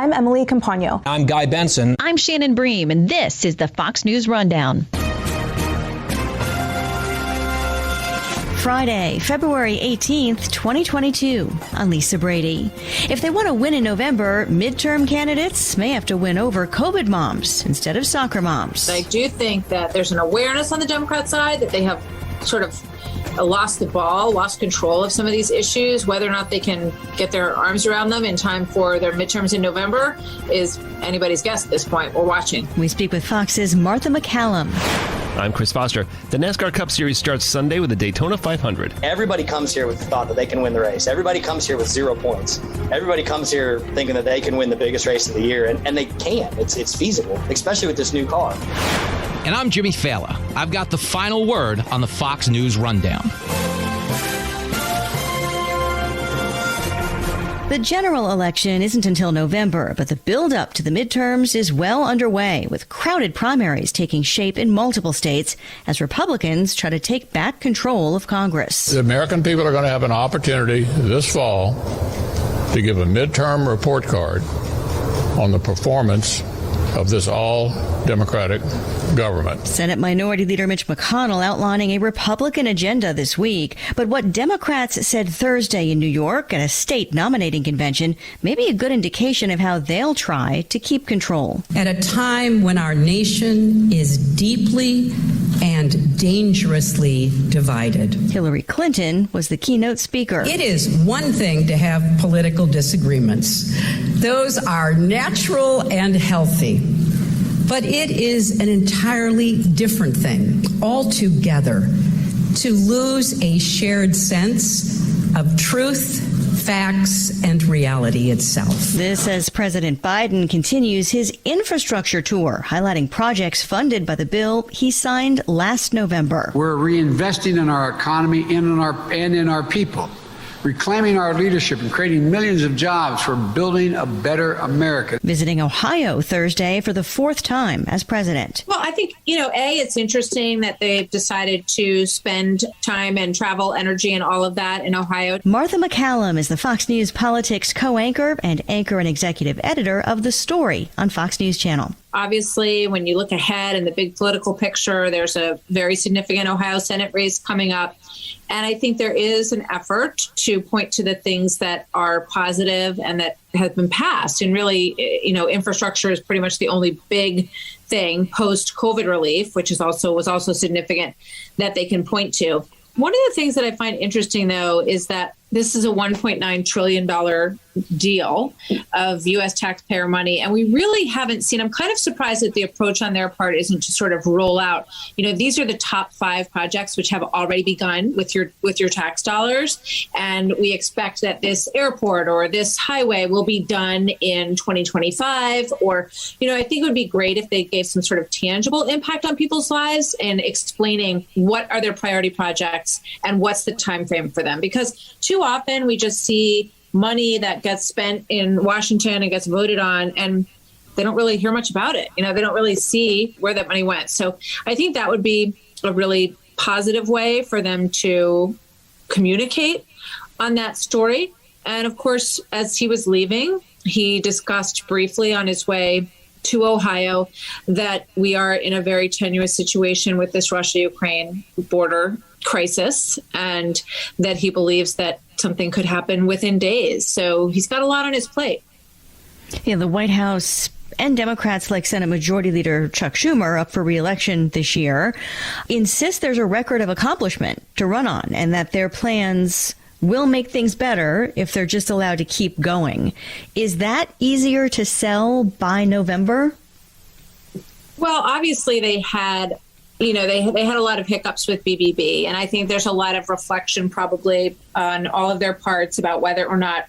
I'm Emily Campagno. I'm Guy Benson. I'm Shannon Bream, and this is the Fox News Rundown. Friday, February 18th, 2022. I'm Lisa Brady. If they want to win in November, midterm candidates may have to win over COVID moms instead of soccer moms. I do think that there's an awareness on the Democrat side that they have sort of lost the ball, lost control of some of these issues. Whether or not they can get their arms around them in time for their midterms in November is anybody's guess at this point. We're watching. We speak with Fox's Martha MacCallum. I'm Chris Foster. The NASCAR Cup Series starts Sunday with the Daytona 500. Everybody comes here with the thought that they can win the race. Everybody comes here with 0 points. Everybody comes here thinking that they can win the biggest race of the year, and they can. It's feasible, especially with this new car. And I'm Jimmy Failla. I've got the final word on the Fox News Rundown. The general election isn't until November, but the build-up to the midterms is well underway, with crowded primaries taking shape in multiple states as Republicans try to take back control of Congress. The American people are going to have an opportunity this fall to give a midterm report card on the performance of this all-Democratic government. Senate Minority Leader Mitch McConnell outlining a Republican agenda this week. But what Democrats said Thursday in New York at a state nominating convention may be a good indication of how they'll try to keep control. At a time when our nation is deeply and dangerously divided. Hillary Clinton was the keynote speaker. It is one thing to have political disagreements. Those are natural and healthy. But it is an entirely different thing altogether to lose a shared sense of truth, facts, and reality itself. This as President Biden continues his infrastructure tour, highlighting projects funded by the bill he signed last November. We're reinvesting in our economy and in our people, reclaiming our leadership and creating millions of jobs for building a better America. Visiting Ohio Thursday for the fourth time as president. Well, I think, it's interesting that they've decided to spend time and travel, energy, and all of that in Ohio. Martha MacCallum is the Fox News Politics co-anchor and anchor and executive editor of The Story on Fox News Channel. Obviously, when you look ahead in the big political picture, there's a very significant Ohio Senate race coming up. And I think there is an effort to point to the things that are positive and that have been passed. And really, infrastructure is pretty much the only big thing post-COVID relief, which was also significant that they can point to. One of the things that I find interesting, though, is that this is a $1.9 trillion deal of U.S. taxpayer money. And we really haven't seen, I'm kind of surprised that the approach on their part isn't to sort of roll out, these are the top 5 projects which have already begun with your tax dollars. And we expect that this airport or this highway will be done in 2025. Or, I think it would be great if they gave some sort of tangible impact on people's lives and explaining what are their priority projects and what's the time frame for them. Because too often we just see money that gets spent in Washington and gets voted on, and they don't really hear much about it. They don't really see where that money went. So I think that would be a really positive way for them to communicate on that story. And of course, as he was leaving, he discussed briefly on his way to Ohio that we are in a very tenuous situation with this Russia-Ukraine border crisis, and that he believes that something could happen within days. So he's got a lot on his plate. Yeah, the White House and Democrats like Senate Majority Leader Chuck Schumer, up for re-election this year, insist there's a record of accomplishment to run on and that their plans will make things better if they're just allowed to keep going. Is that easier to sell by November? Well, obviously they had they had a lot of hiccups with BBB, and I think there's a lot of reflection probably on all of their parts about whether or not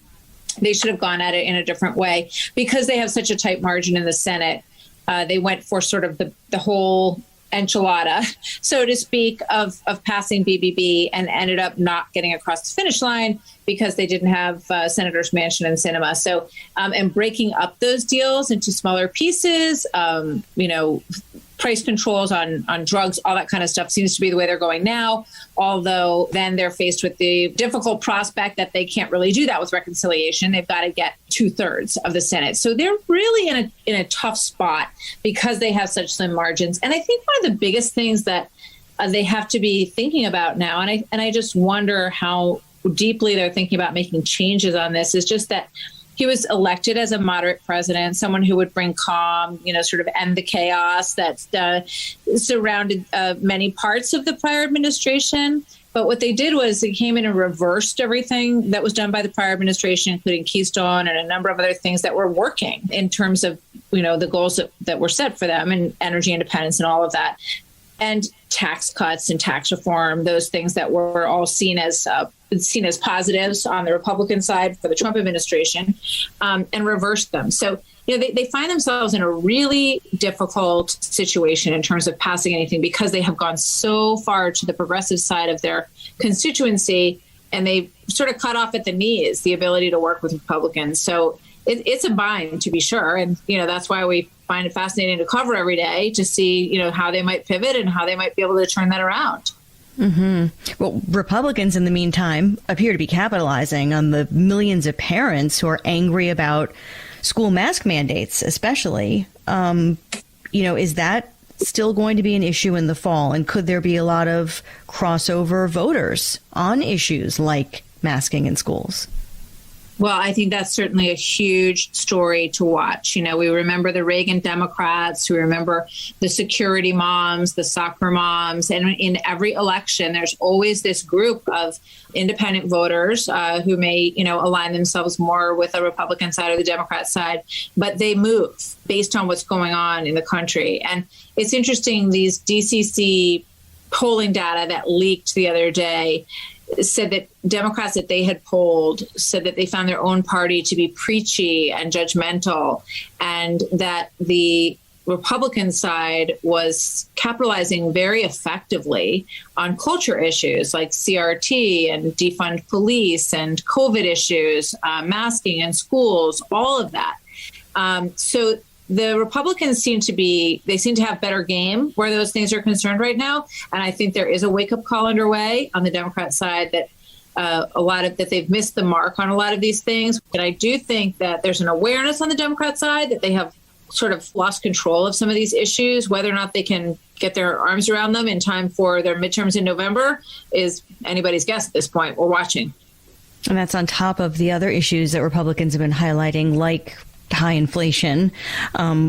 they should have gone at it in a different way. Because they have such a tight margin in the Senate, they went for sort of the whole enchilada, so to speak, of passing BBB, and ended up not getting across the finish line because they didn't have Senators Manchin and Sinema. So, and breaking up those deals into smaller pieces, price controls on drugs, all that kind of stuff seems to be the way they're going now. Although then they're faced with the difficult prospect that they can't really do that with reconciliation. They've got to get 2/3 of the Senate. So they're really in a tough spot because they have such slim margins. And I think one of the biggest things that they have to be thinking about now, and I just wonder how deeply they're thinking about making changes on this, is just that he was elected as a moderate president, someone who would bring calm, sort of end the chaos that's surrounded many parts of the prior administration. But what they did was they came in and reversed everything that was done by the prior administration, including Keystone and a number of other things that were working in terms of, the goals that were set for them and energy independence and all of that. And tax cuts and tax reform, those things that were all seen as positives on the Republican side for the Trump administration, and reversed them. So, they find themselves in a really difficult situation in terms of passing anything because they have gone so far to the progressive side of their constituency, and they sort of cut off at the knees the ability to work with Republicans. So it's a bind, to be sure. And, that's why we find it fascinating to cover every day to see, how they might pivot and how they might be able to turn that around. Mm-hmm. Well, Republicans, in the meantime, appear to be capitalizing on the millions of parents who are angry about school mask mandates, especially. Is that still going to be an issue in the fall? And could there be a lot of crossover voters on issues like masking in schools? Well, I think that's certainly a huge story to watch. We remember the Reagan Democrats, we remember the security moms, the soccer moms, and in every election, there's always this group of independent voters who may, align themselves more with the Republican side or the Democrat side, but they move based on what's going on in the country. And it's interesting, these DCC polling data that leaked the other day said that Democrats that they had polled said that they found their own party to be preachy and judgmental, and that the Republican side was capitalizing very effectively on culture issues like CRT and defund police and COVID issues, masking in schools, all of that. So the Republicans seem to have better game where those things are concerned right now. And I think there is a wake-up call underway on the Democrat side that that they've missed the mark on a lot of these things. But I do think that there's an awareness on the Democrat side that they have sort of lost control of some of these issues. Whether or not they can get their arms around them in time for their midterms in November is anybody's guess at this point. We're watching. And that's on top of the other issues that Republicans have been highlighting, like high inflation,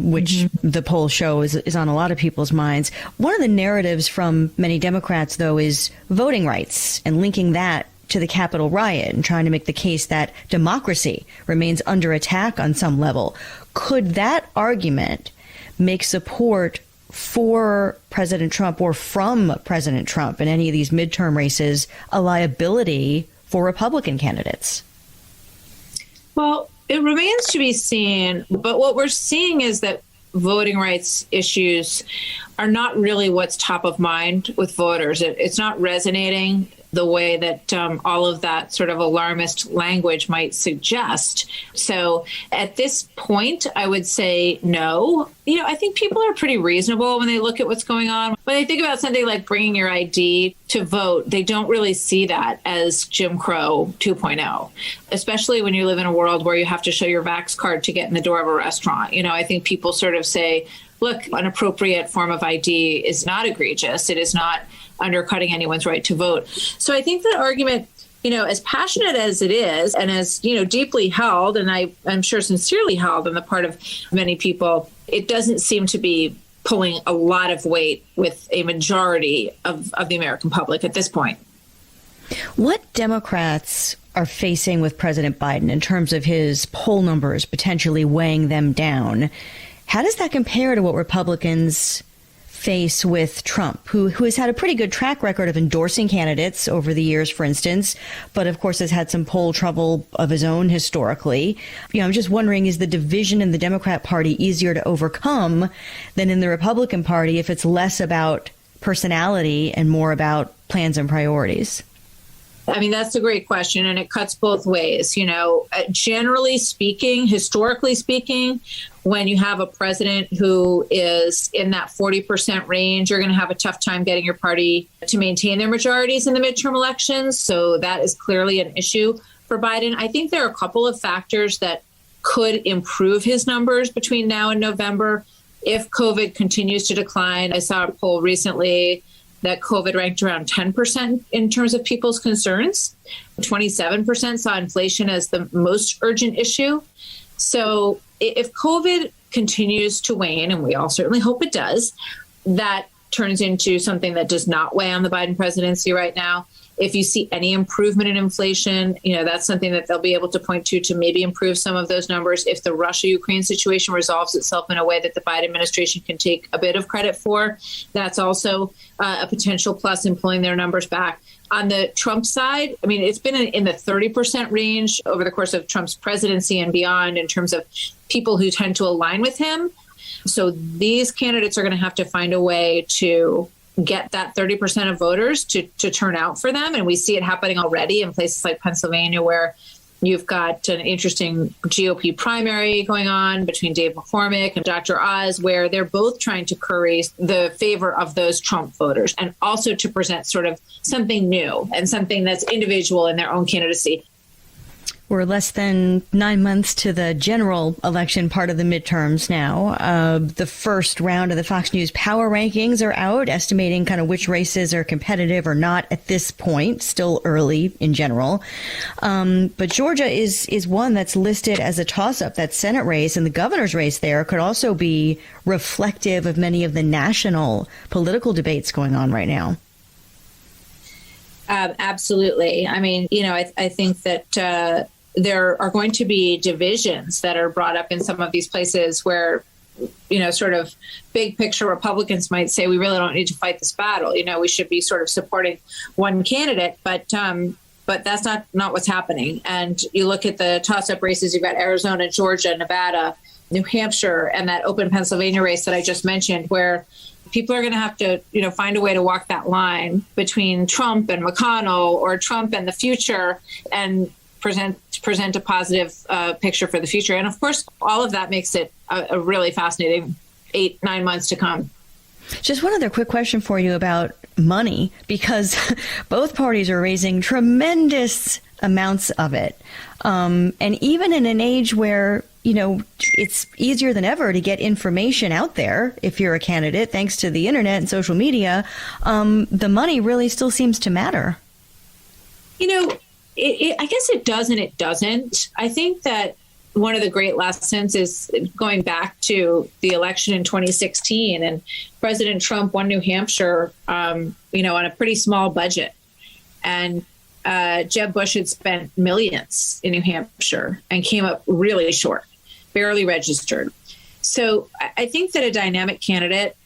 which the polls show is on a lot of people's minds. One of the narratives from many Democrats, though, is voting rights and linking that to the Capitol riot and trying to make the case that democracy remains under attack on some level. Could that argument make support for President Trump or from President Trump in any of these midterm races a liability for Republican candidates? Well, it remains to be seen, but what we're seeing is that voting rights issues are not really what's top of mind with voters. It's not resonating the way that all of that sort of alarmist language might suggest. So at this point, I would say no. I think people are pretty reasonable when they look at what's going on. When they think about something like bringing your ID to vote, they don't really see that as Jim Crow 2.0, especially when you live in a world where you have to show your Vax card to get in the door of a restaurant. I think people sort of say, look, an appropriate form of ID is not egregious. It is not undercutting anyone's right to vote. So I think that argument, as passionate as it is and as, deeply held, and I'm sure sincerely held on the part of many people, it doesn't seem to be pulling a lot of weight with a majority of the American public at this point. What Democrats are facing with President Biden in terms of his poll numbers potentially weighing them down, how does that compare to what Republicans face with Trump, who has had a pretty good track record of endorsing candidates over the years, for instance, but of course has had some poll trouble of his own historically? I'm just wondering, is the division in the Democrat Party easier to overcome than in the Republican Party if it's less about personality and more about plans and priorities? I mean, that's a great question, and it cuts both ways. Generally speaking, historically speaking, when you have a president who is in that 40% range, you're going to have a tough time getting your party to maintain their majorities in the midterm elections. So that is clearly an issue for Biden. I think there are a couple of factors that could improve his numbers between now and November if COVID continues to decline. I saw a poll recently that COVID ranked around 10% in terms of people's concerns. 27% saw inflation as the most urgent issue. So if COVID continues to wane, and we all certainly hope it does, that turns into something that does not weigh on the Biden presidency right now. If you see any improvement in inflation, that's something that they'll be able to point to maybe improve some of those numbers. If the Russia-Ukraine situation resolves itself in a way that the Biden administration can take a bit of credit for, that's also a potential plus in pulling their numbers back. On the Trump side, I mean, it's been in the 30% range over the course of Trump's presidency and beyond in terms of people who tend to align with him. So these candidates are going to have to find a way to get that 30% of voters to turn out for them. And we see it happening already in places like Pennsylvania, where you've got an interesting GOP primary going on between Dave McCormick and Dr. Oz, where they're both trying to curry the favor of those Trump voters and also to present sort of something new and something that's individual in their own candidacy. We're less than 9 months to the general election part of the midterms now. The first round of the Fox News power rankings are out, estimating kind of which races are competitive or not at this point. Still early in general. But Georgia is one that's listed as a toss-up. That Senate race and the governor's race there could also be reflective of many of the national political debates going on right now. Absolutely. I mean, I think that there are going to be divisions that are brought up in some of these places where, sort of big picture Republicans might say, we really don't need to fight this battle. We should be sort of supporting one candidate. But that's not what's happening. And you look at the toss-up races, you've got Arizona, Georgia, Nevada, New Hampshire, and that open Pennsylvania race that I just mentioned, where people are going to have to, find a way to walk that line between Trump and McConnell or Trump and the future and present a positive picture for the future. And of course, all of that makes it a really fascinating 8-9 months to come. Just one other quick question for you about money, because both parties are raising tremendous amounts of it. And even in an age where, it's easier than ever to get information out there if you're a candidate, thanks to the internet and social media, the money really still seems to matter. I guess it does and it doesn't. I think that one of the great lessons is going back to the election in 2016, and President Trump won New Hampshire, on a pretty small budget. And Jeb Bush had spent millions in New Hampshire and came up really short, barely registered. So I think that a dynamic candidate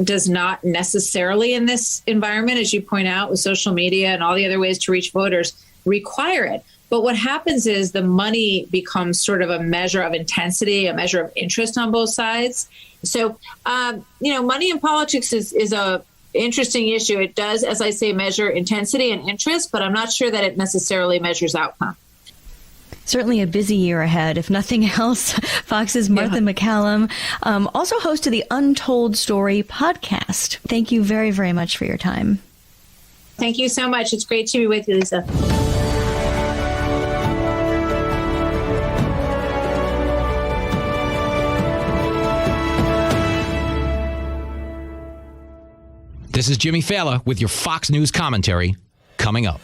does not necessarily in this environment, as you point out, with social media and all the other ways to reach voters, require it. But what happens is the money becomes sort of a measure of intensity, a measure of interest on both sides. So, money in politics is a interesting issue. It does, as I say, measure intensity and interest, but I'm not sure that it necessarily measures outcome. Certainly a busy year ahead, if nothing else. Fox's Martha MacCallum, also host of the Untold Story podcast. Thank you very, very much for your time. Thank you so much. It's great to be with you, Lisa. This is Jimmy Failla with your Fox News commentary coming up.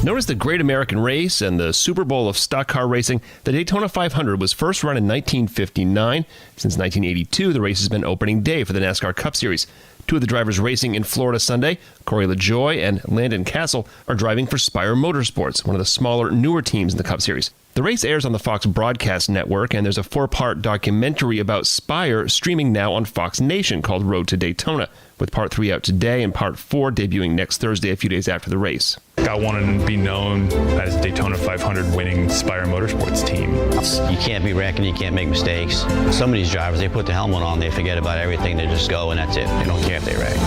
Known as the Great American Race and the Super Bowl of stock car racing, the Daytona 500 was first run in 1959. Since 1982, the race has been opening day for the NASCAR Cup Series. Two of the drivers racing in Florida Sunday, Corey LaJoie and Landon Castle, are driving for Spire Motorsports, one of the smaller, newer teams in the Cup Series. The race airs on the Fox Broadcast Network, and there's a 4-part documentary about Spire streaming now on Fox Nation called Road to Daytona, with Part 3 out today and Part 4 debuting next Thursday, a few days after the race. I wanted to be known as Daytona 500 winning Spire Motorsports team. You can't be wrecking, you can't make mistakes. Some of these drivers, they put the helmet on, they forget about everything, they just go and that's it. They don't care if they wreck.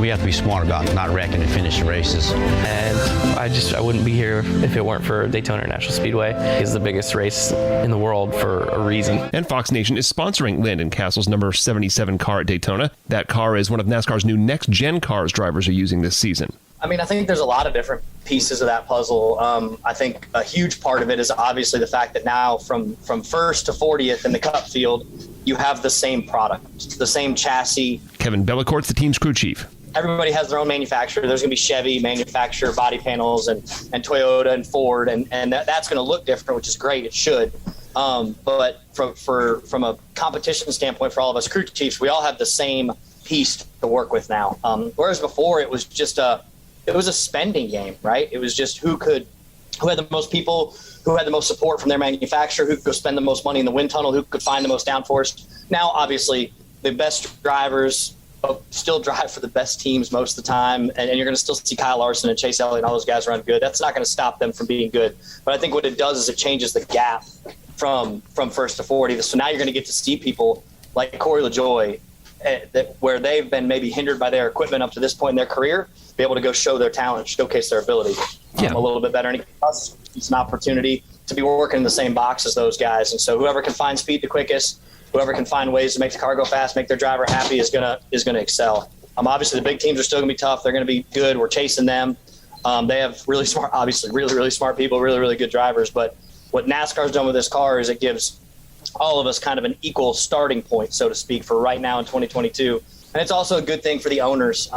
we have to be smart about not wrecking and finishing races. And I wouldn't be here if it weren't for Daytona International Speedway. It's the biggest race in the world for a reason. And Fox Nation is sponsoring Landon Castle's number 77 car at Daytona. That car is one of NASCAR's new next-gen cars drivers are using this season. I mean, I think there's a lot of different pieces of that puzzle. I think a huge part of it is obviously the fact that now from first to 40th in the Cup field, you have the same product, the same chassis. Kevin Bellicourt's the team's crew chief. Everybody has their own manufacturer. There's going to be Chevy manufacturer body panels and Toyota and Ford, and that's going to look different, which is great. It should. But from a competition standpoint, for all of us crew chiefs, we all have the same piece to work with now. Whereas before it was just a spending game, right? It was just who had the most people, who had the most support from their manufacturer, who could go spend the most money in the wind tunnel, who could find the most downforce. Now, obviously, the best drivers still drive for the best teams most of the time, and you're going to still see Kyle Larson and Chase Elliott and all those guys run good. That's not going to stop them from being good. But I think what it does is it changes the gap from first to 40. So now you're going to get to see people like Corey LaJoie, where they've been maybe hindered by their equipment up to this point in their career, be able to go show their talent, showcase their ability a little bit better. And it's an opportunity to be working in the same box as those guys. And so whoever can find speed the quickest, whoever can find ways to make the car go fast, make their driver happy is gonna excel. Obviously the big teams are still gonna be tough. They're gonna be good. We're chasing them. They have really smart, obviously really, really smart people, really, really good drivers. But what NASCAR's done with this car is it gives all of us kind of an equal starting point, so to speak, for right now in 2022. And it's also a good thing for the owners.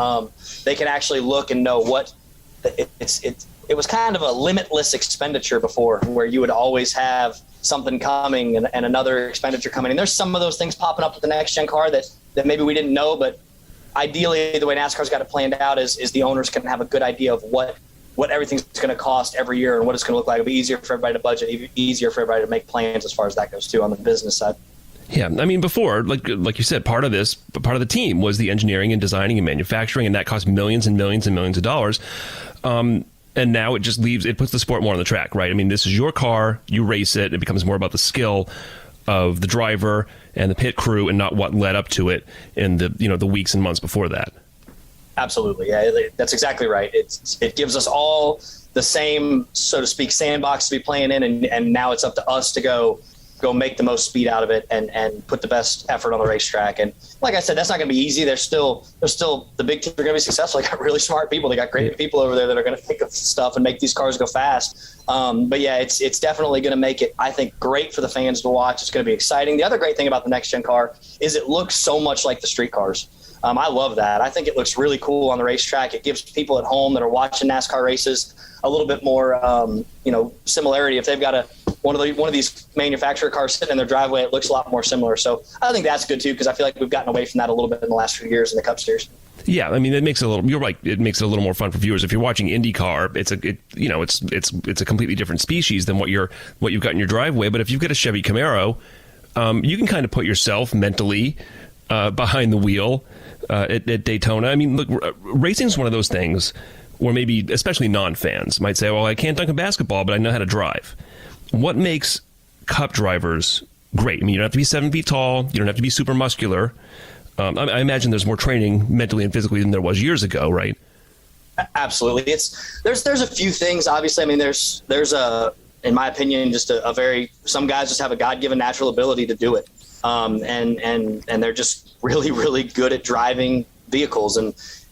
They can actually look and know what it was kind of a limitless expenditure before, where you would always have something coming and another expenditure coming. And there's some of those things popping up with the next gen car that maybe we didn't know, but ideally the way NASCAR's got it planned out is the owners can have a good idea of what everything's going to cost every year and what it's going to look like. It'll be easier for everybody to budget, easier for everybody to make plans as far as that goes too on the business side. Yeah, I mean, before, like you said, part of the team was the engineering and designing and manufacturing, and that cost millions and millions and millions of dollars. And now it just puts the sport more on the track, right? I mean, this is your car, you race it, it becomes more about the skill of the driver and the pit crew and not what led up to it in the weeks and months before that. Absolutely, yeah, that's exactly right. It gives us all the same, so to speak, sandbox to be playing in, and now it's up to us to go make the most speed out of it and put the best effort on the racetrack. And like I said, that's not going to be easy. There's still the big teams are going to be successful. They got really smart people. They got great people over there that are going to think of stuff and make these cars go fast. But yeah, it's definitely going to make it, I think, great for the fans to watch. It's going to be exciting. The other great thing about the next gen car is it looks so much like the street cars. I love that. I think it looks really cool on the racetrack. It gives people at home that are watching NASCAR races a little bit more, similarity. If they've got one of these manufacturer cars sitting in their driveway, it looks a lot more similar. So I think that's good too, because I feel like we've gotten away from that a little bit in the last few years in the Cup Series. Yeah, I mean, it makes it a little. You're right. It makes it a little more fun for viewers. If you're watching IndyCar, it's a completely different species than what you've got in your driveway. But if you've got a Chevy Camaro, you can kind of put yourself mentally behind the wheel at Daytona. I mean, look, racing is one of those things where maybe, especially non-fans, might say, "Well, I can't dunk a basketball, but I know how to drive." What makes Cup drivers great? I mean, you don't have to be 7 feet tall. You don't have to be super muscular. I imagine there's more training mentally and physically than there was years ago, right? Absolutely. There's a few things. Obviously, I mean, there's in my opinion, just some guys just have a God-given natural ability to do it, and they're just really, really good at driving vehicles.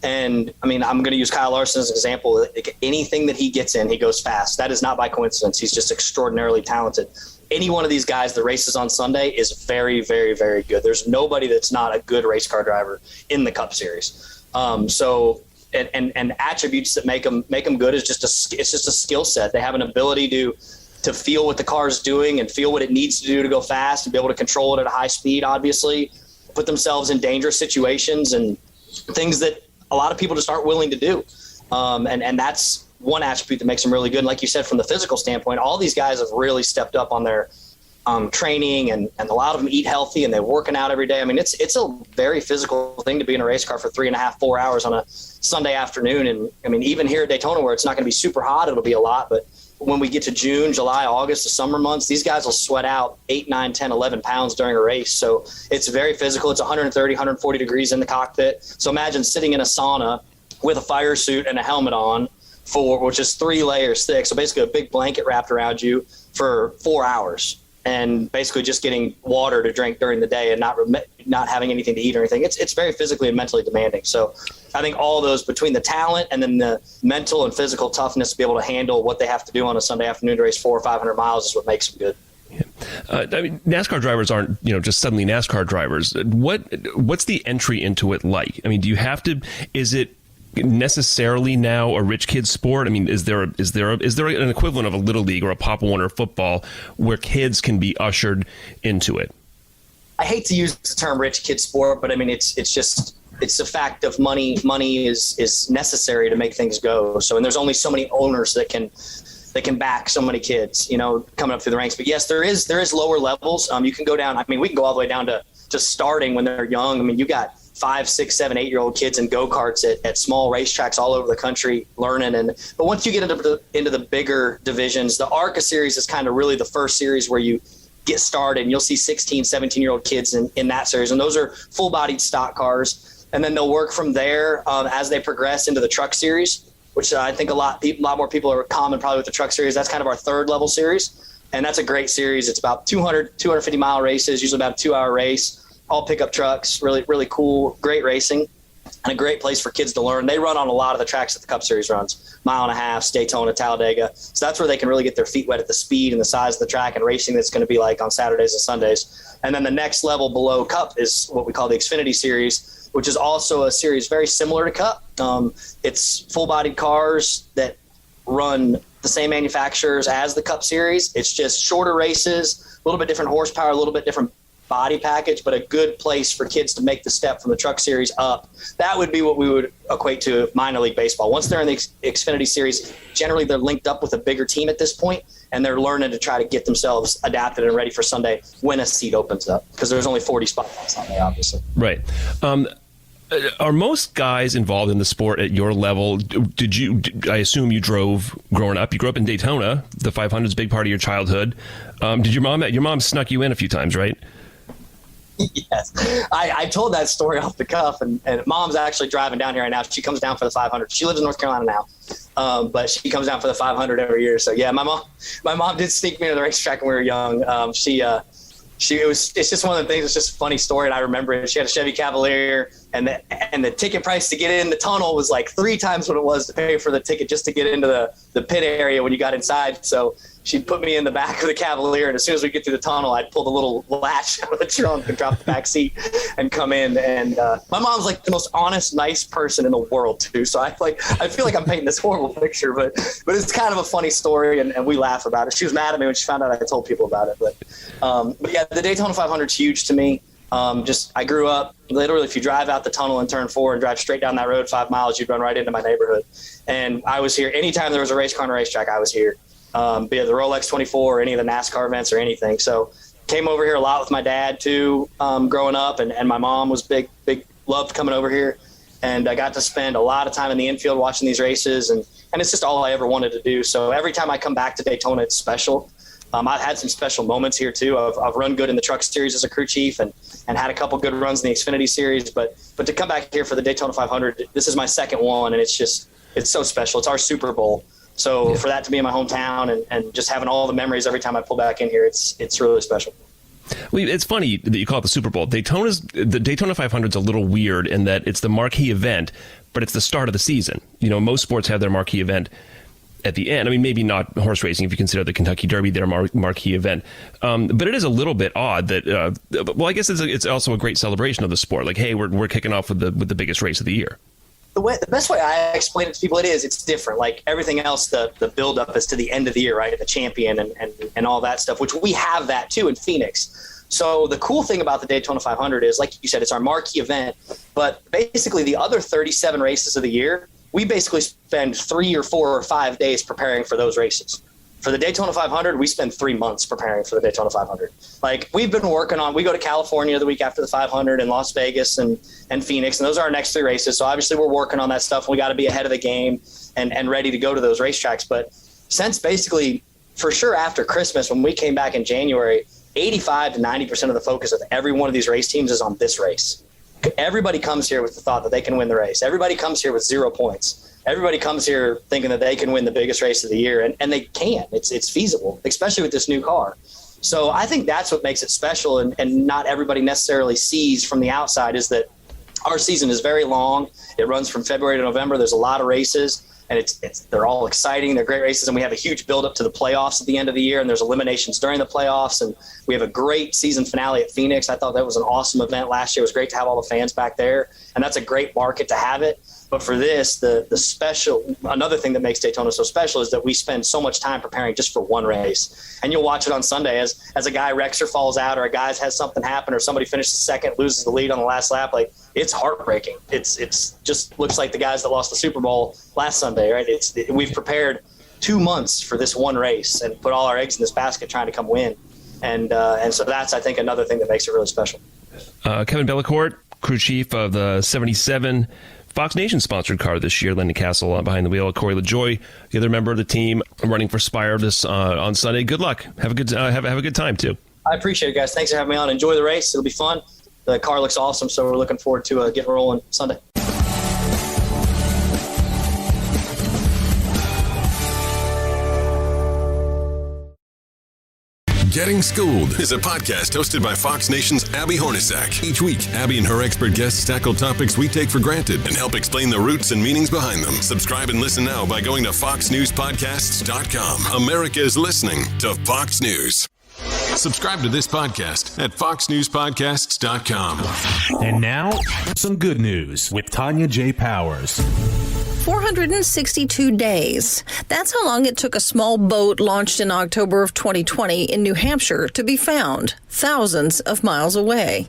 And I mean, I'm going to use Kyle Larson as an example. Anything that he gets in, he goes fast. That is not by coincidence. He's just extraordinarily talented. Any one of these guys that races on Sunday is very, very, very good. There's nobody that's not a good race car driver in the Cup Series. And attributes that make them good is just a skill set. They have an ability to feel what the car is doing and feel what it needs to do to go fast and be able to control it at a high speed, obviously, put themselves in dangerous situations and things that a lot of people just aren't willing to do. And that's one attribute that makes them really good. And like you said, from the physical standpoint, all these guys have really stepped up on their training, and a lot of them eat healthy and they're working out every day. I mean, it's a very physical thing to be in a race car for 3.5-4 hours on a Sunday afternoon. And I mean, even here at Daytona, where it's not going to be super hot, it'll be a lot, but when we get to June, July, August, the summer months, these guys will sweat out 8, 9, 10, 11 pounds during a race. So it's very physical. It's 130, 140 degrees in the cockpit. So imagine sitting in a sauna with a fire suit and a helmet on, which is 3 layers thick. So basically a big blanket wrapped around you for 4 hours, and basically just getting water to drink during the day and not having anything to eat or anything. It's very physically and mentally demanding. So I think all those, between the talent and then the mental and physical toughness to be able to handle what they have to do on a Sunday afternoon to race 400 or 500 miles is what makes them good. I mean, NASCAR drivers aren't, just suddenly NASCAR drivers. What's the entry into it like? I mean, do you have to? Is it necessarily now a rich kid sport? I mean, is there an equivalent of a Little League or a Pop Warner football where kids can be ushered into it? I hate to use the term rich kid sport, but I mean, it's a fact of money. Money is necessary to make things go. So, and there's only so many owners that can back so many kids, coming up through the ranks. But yes, there is lower levels. You can go down. I mean, we can go all the way down to starting when they're young. I mean, you got 5, 6, 7, 8-year-old kids in go-karts at small racetracks all over the country learning. But once you get into the bigger divisions, the ARCA series is kind of really the first series where you get started, and you'll see 16, 17-year-old kids in that series. And those are full-bodied stock cars. And then they'll work from there as they progress into the truck series, which I think a lot more people are common probably with the truck series. That's kind of our third level series. And that's a great series. It's about 250 mile races, usually about a 2-hour race. All pickup trucks, really, really cool, great racing, and a great place for kids to learn. They run on a lot of the tracks that the Cup Series runs, 1.5 miles, Daytona, Talladega. So that's where they can really get their feet wet at the speed and the size of the track and racing that's going to be like on Saturdays and Sundays. And then the next level below Cup is what we call the Xfinity Series, which is also a series very similar to Cup. It's full-bodied cars that run the same manufacturers as the Cup Series. It's just shorter races, a little bit different horsepower, a little bit different body package, but a good place for kids to make the step from the truck series up. That would be what we would equate to minor league baseball. Once they're in the Xfinity series, generally they're linked up with a bigger team at this point, and they're learning to try to get themselves adapted and ready for Sunday when a seat opens up, because there's only 40 spots on Sunday, obviously. Right. Are most guys involved in the sport at your level? I assume you drove growing up. You grew up in Daytona. The 500 is a big part of your childhood. Did your mom snuck you in a few times, right? Yes. I told that story off the cuff, and Mom's actually driving down here right now. She comes down for the 500. She lives in North Carolina now, but she comes down for the 500 every year. So yeah, my mom did sneak me to the racetrack when we were young. It's just one of the things. It's just a funny story, and I remember it. She had a Chevy Cavalier, and the ticket price to get in the tunnel was like 3 times what it was to pay for the ticket just to get into the pit area when you got inside. So she'd put me in the back of the Cavalier, and as soon as we get through the tunnel, I'd pull the little latch out of the trunk and drop the back seat and come in. And my mom's like the most honest, nice person in the world too. So I feel like I'm painting this horrible picture, but it's kind of a funny story, and we laugh about it. She was mad at me when she found out I told people about it. But yeah, the Daytona 500 is huge to me. I grew up literally, if you drive out the tunnel and turn 4 and drive straight down that road 5 miles, you'd run right into my neighborhood. And I was here anytime there was a race car on a racetrack. I was here. Be it the Rolex 24 or any of the NASCAR events or anything. So came over here a lot with my dad too, growing up, and my mom was big, loved coming over here. And I got to spend a lot of time in the infield watching these races, and it's just all I ever wanted to do. So every time I come back to Daytona, it's special. I've had some special moments here too. I've run good in the truck series as a crew chief and had a couple good runs in the Xfinity series, but to come back here for the Daytona 500, this is my second one, and it's so special. It's our Super Bowl. So for that to be in my hometown and just having all the memories every time I pull back in here, it's really special. Well, it's funny that you call it the Super Bowl. The Daytona 500 is a little weird in that it's the marquee event, but it's the start of the season. Most sports have their marquee event at the end. I mean, maybe not horse racing if you consider the Kentucky Derby their marquee event. But it is a little bit odd that, I guess it's also a great celebration of the sport. Like, hey, we're kicking off with the biggest race of the year. The best way I explain it to people, it's different. Like everything else, the buildup is to the end of the year, right? The champion and all that stuff, which we have that too in Phoenix. So the cool thing about the Daytona 500 is, like you said, it's our marquee event, but basically the other 37 races of the year, we basically spend 3 or 4 or 5 days preparing for those races. For the Daytona 500, we spend 3 months preparing for the Daytona 500. Like we've been working on, we go to California the week after the 500 and Las Vegas and Phoenix, and those are our next 3 races. So obviously we're working on that stuff. We got to be ahead of the game and ready to go to those racetracks. But since basically for sure after Christmas, when we came back in January, 85 to 90% of the focus of every one of these race teams is on this race. Everybody comes here with the thought that they can win the race. Everybody comes here with 0 points. Everybody comes here thinking that they can win the biggest race of the year, and they can. It's feasible, especially with this new car. So I think that's what makes it special, and not everybody necessarily sees from the outside, is that our season is very long. It runs from February to November. There's a lot of races, and they're all exciting. They're great races, and we have a huge buildup to the playoffs at the end of the year, and there's eliminations during the playoffs, and we have a great season finale at Phoenix. I thought that was an awesome event last year. It was great to have all the fans back there, and that's a great market to have it. But for this, the special, another thing that makes Daytona so special is that we spend so much time preparing just for one race. And you'll watch it on Sunday as a guy wrecks or falls out, or a guy has something happen, or somebody finishes second, loses the lead on the last lap. Like, it's heartbreaking. It's just looks like the guys that lost the Super Bowl last Sunday, right? We've prepared 2 months for this one race and put all our eggs in this basket trying to come win. And so that's, I think, another thing that makes it really special. Kevin Bellicourt, crew chief of the 77 Fox Nation sponsored car this year, Landon Castle behind the wheel, Corey LaJoy, the other member of the team, running for Spire this on Sunday. Good luck. Have a good have a good time too. I appreciate it, guys. Thanks for having me on. Enjoy the race. It'll be fun. The car looks awesome, so we're looking forward to getting rolling Sunday. Getting Schooled is a podcast hosted by Fox Nation's Abby Hornacek. Each week, Abby and her expert guests tackle topics we take for granted and help explain the roots and meanings behind them. Subscribe and listen now by going to foxnewspodcasts.com. America is listening to Fox News. Subscribe to this podcast at foxnewspodcasts.com. And now, some good news with Tonya J. Powers. 462 days. That's how long it took a small boat launched in October of 2020 in New Hampshire to be found, thousands of miles away.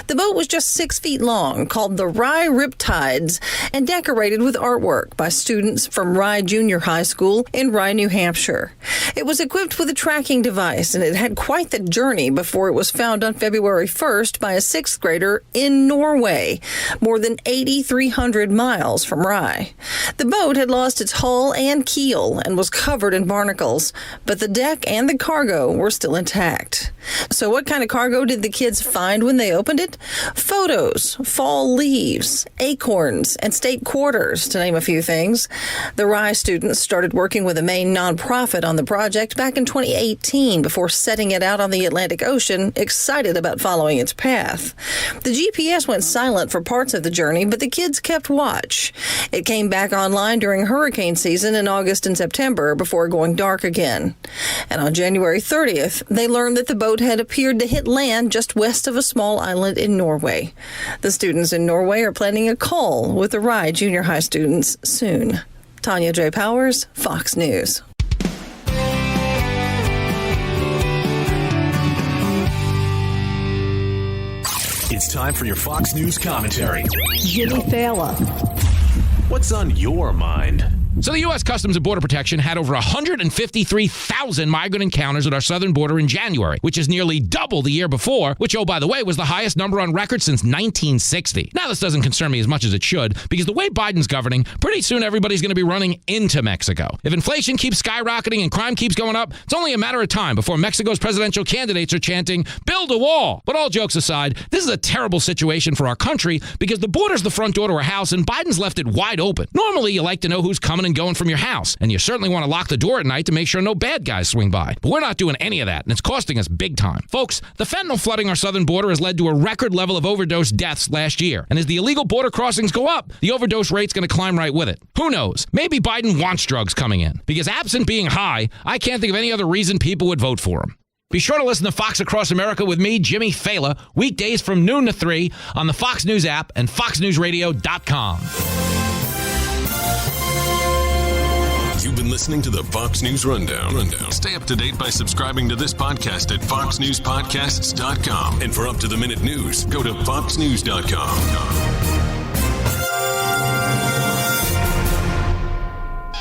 The boat was just 6 feet long, called the Rye Riptides, and decorated with artwork by students from Rye Junior High School in Rye, New Hampshire. It was equipped with a tracking device, and it had quite the journey before it was found on February 1st by a sixth grader in Norway, more than 8,300 miles from Rye. The boat had lost its hull and keel and was covered in barnacles, but the deck and the cargo were still intact. So what kind of cargo did the kids find when they opened it? Photos, fall leaves, acorns, and state quarters, to name a few things. The Rye students started working with a Maine nonprofit on the project back in 2018 before setting it out on the Atlantic Ocean, excited about following its path. The GPS went silent for parts of the journey, but the kids kept watch. It came back online during hurricane season in August and September before going dark again. And on January 30th, they learned that the boat had appeared to hit land just west of a small island in Norway. The students in Norway are planning a call with the Rye Junior High students soon. Tonya J. Powers, Fox News. It's time for your Fox News commentary. Jimmy Failla. What's on your mind? So the U.S. Customs and Border Protection had over 153,000 migrant encounters at our southern border in January, which is nearly double the year before, which, oh, by the way, was the highest number on record since 1960. Now, this doesn't concern me as much as it should, because the way Biden's governing, pretty soon everybody's going to be running into Mexico. If inflation keeps skyrocketing and crime keeps going up, it's only a matter of time before Mexico's presidential candidates are chanting, "Build a wall." But all jokes aside, this is a terrible situation for our country because the border's the front door to our house and Biden's left it wide open. Normally, you like to know who's coming and going from your house, and you certainly want to lock the door at night to make sure no bad guys swing by. But we're not doing any of that, and it's costing us big time. Folks, the fentanyl flooding our southern border has led to a record level of overdose deaths last year, and as the illegal border crossings go up, the overdose rate's going to climb right with it. Who knows? Maybe Biden wants drugs coming in, because absent being high, I can't think of any other reason people would vote for him. Be sure to listen to Fox Across America with me, Jimmy Failla, weekdays from noon to 3 on the Fox News app and foxnewsradio.com. You've been listening to the Fox News Rundown. Stay up to date by subscribing to this podcast at foxnewspodcasts.com. And for up-to-the-minute news, go to foxnews.com.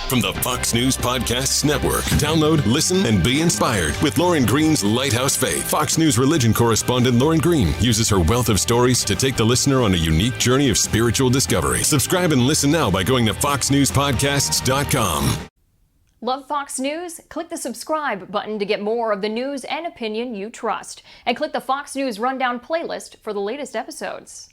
From the Fox News Podcasts Network, download, listen, and be inspired with Lauren Green's Lighthouse Faith. Fox News religion correspondent Lauren Green uses her wealth of stories to take the listener on a unique journey of spiritual discovery. Subscribe and listen now by going to foxnewspodcasts.com. Love Fox News? Click the subscribe button to get more of the news and opinion you trust. And click the Fox News Rundown playlist for the latest episodes.